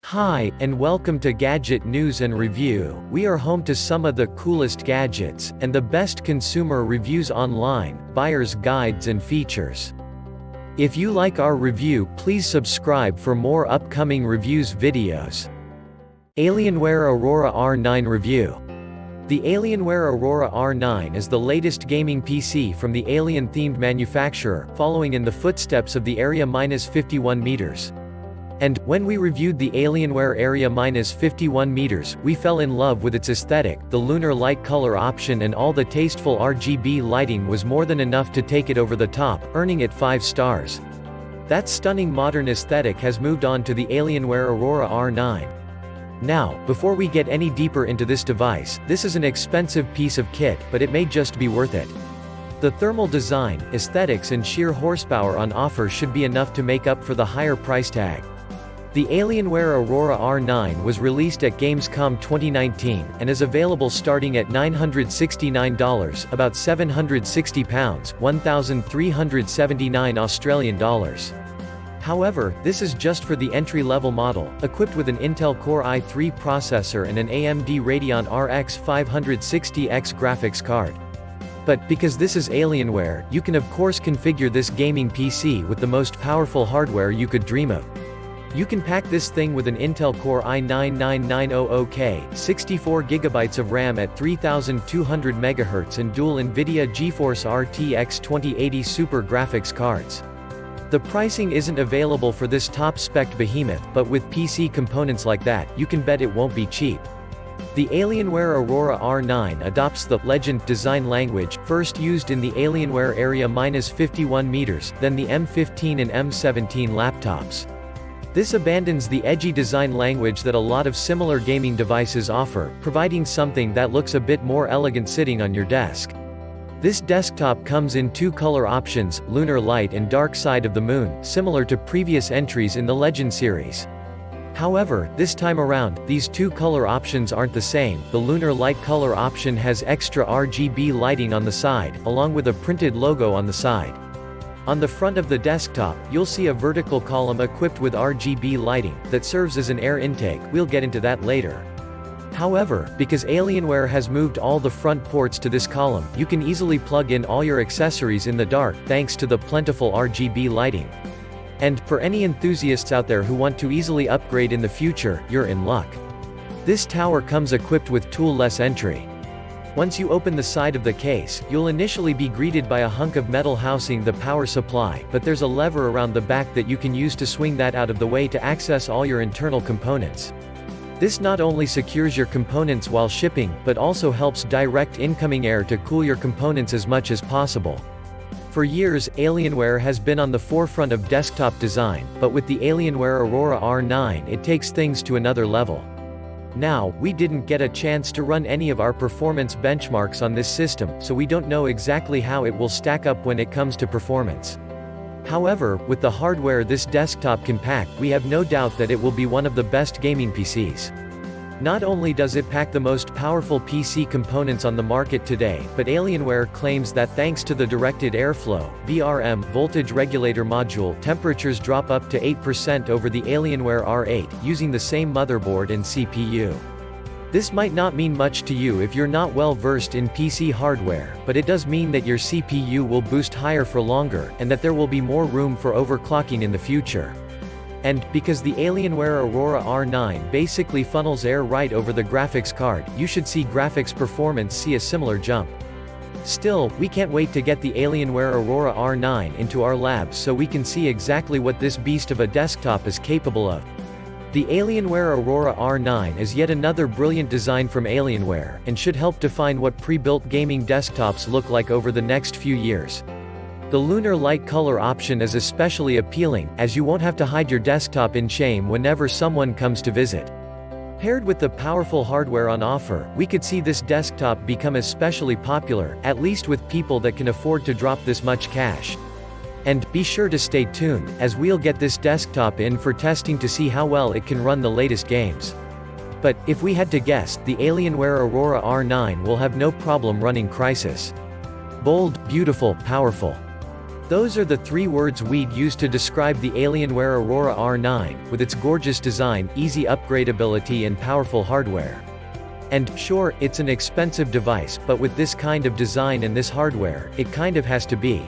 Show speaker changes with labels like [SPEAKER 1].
[SPEAKER 1] Hi, and welcome to Gadget News and Review. We are home to some of the coolest gadgets, and the best consumer reviews online, buyer's guides and features. If you like our review, please subscribe for more upcoming reviews videos. Alienware Aurora R9 Review. The Alienware Aurora R9 is the latest gaming PC from the Alien-themed manufacturer, following in the footsteps of the Area-51m. And, when we reviewed the Alienware Area-51m, we fell in love with its aesthetic. The Lunar Light color option and all the tasteful RGB lighting was more than enough to take it over the top, earning it 5 stars. That stunning modern aesthetic has moved on to the Alienware Aurora R9. Now, before we get any deeper into this device, this is an expensive piece of kit, but it may just be worth it. The thermal design, aesthetics and sheer horsepower on offer should be enough to make up for the higher price tag. The Alienware Aurora R9 was released at Gamescom 2019, and is available starting at $969, about £760, 1,379 Australian dollars. However, this is just for the entry-level model, equipped with an Intel Core i3 processor and an AMD Radeon RX 560X graphics card. But, because this is Alienware, you can of course configure this gaming PC with the most powerful hardware you could dream of. You can pack this thing with an Intel Core i9-9900K, 64GB of RAM at 3200 MHz and dual NVIDIA GeForce RTX 2080 Super graphics cards. The pricing isn't available for this top-spec behemoth, but with PC components like that, you can bet it won't be cheap. The Alienware Aurora R9 adopts the Legend design language, first used in the Alienware Area-51m, then the M15 and M17 laptops. This abandons the edgy design language that a lot of similar gaming devices offer, providing something that looks a bit more elegant sitting on your desk. This desktop comes in 2 color options, Lunar Light and Dark Side of the Moon, similar to previous entries in the Legend series. However, this time around, these 2 color options aren't the same. The Lunar Light color option has extra RGB lighting on the side, along with a printed logo on the side. On the front of the desktop, you'll see a vertical column equipped with RGB lighting, that serves as an air intake. We'll get into that later. However, because Alienware has moved all the front ports to this column, you can easily plug in all your accessories in the dark, thanks to the plentiful RGB lighting. And, for any enthusiasts out there who want to easily upgrade in the future, you're in luck. This tower comes equipped with tool-less entry. Once you open the side of the case, you'll initially be greeted by a hunk of metal housing the power supply, but there's a lever around the back that you can use to swing that out of the way to access all your internal components. This not only secures your components while shipping, but also helps direct incoming air to cool your components as much as possible. For years, Alienware has been on the forefront of desktop design, but with the Alienware Aurora R9 it takes things to another level. Now, we didn't get a chance to run any of our performance benchmarks on this system, so we don't know exactly how it will stack up when it comes to performance. However, with the hardware this desktop can pack, we have no doubt that it will be one of the best gaming PCs. Not only does it pack the most powerful PC components on the market today, but Alienware claims that thanks to the directed airflow (VRM) voltage regulator module, temperatures drop up to 8% over the Alienware R8, using the same motherboard and CPU. This might not mean much to you if you're not well versed in PC hardware, but it does mean that your CPU will boost higher for longer, and that there will be more room for overclocking in the future. And, because the Alienware Aurora R9 basically funnels air right over the graphics card, you should see graphics performance see a similar jump. Still, we can't wait to get the Alienware Aurora R9 into our labs so we can see exactly what this beast of a desktop is capable of. The Alienware Aurora R9 is yet another brilliant design from Alienware, and should help define what pre-built gaming desktops look like over the next few years. The Lunar Light color option is especially appealing, as you won't have to hide your desktop in shame whenever someone comes to visit. Paired with the powerful hardware on offer, we could see this desktop become especially popular, at least with people that can afford to drop this much cash. And, be sure to stay tuned, as we'll get this desktop in for testing to see how well it can run the latest games. But, if we had to guess, the Alienware Aurora R9 will have no problem running Crysis. Bold, beautiful, powerful. Those are the 3 words we'd use to describe the Alienware Aurora R9, with its gorgeous design, easy upgradability and powerful hardware. And, sure, it's an expensive device, but with this kind of design and this hardware, it kind of has to be.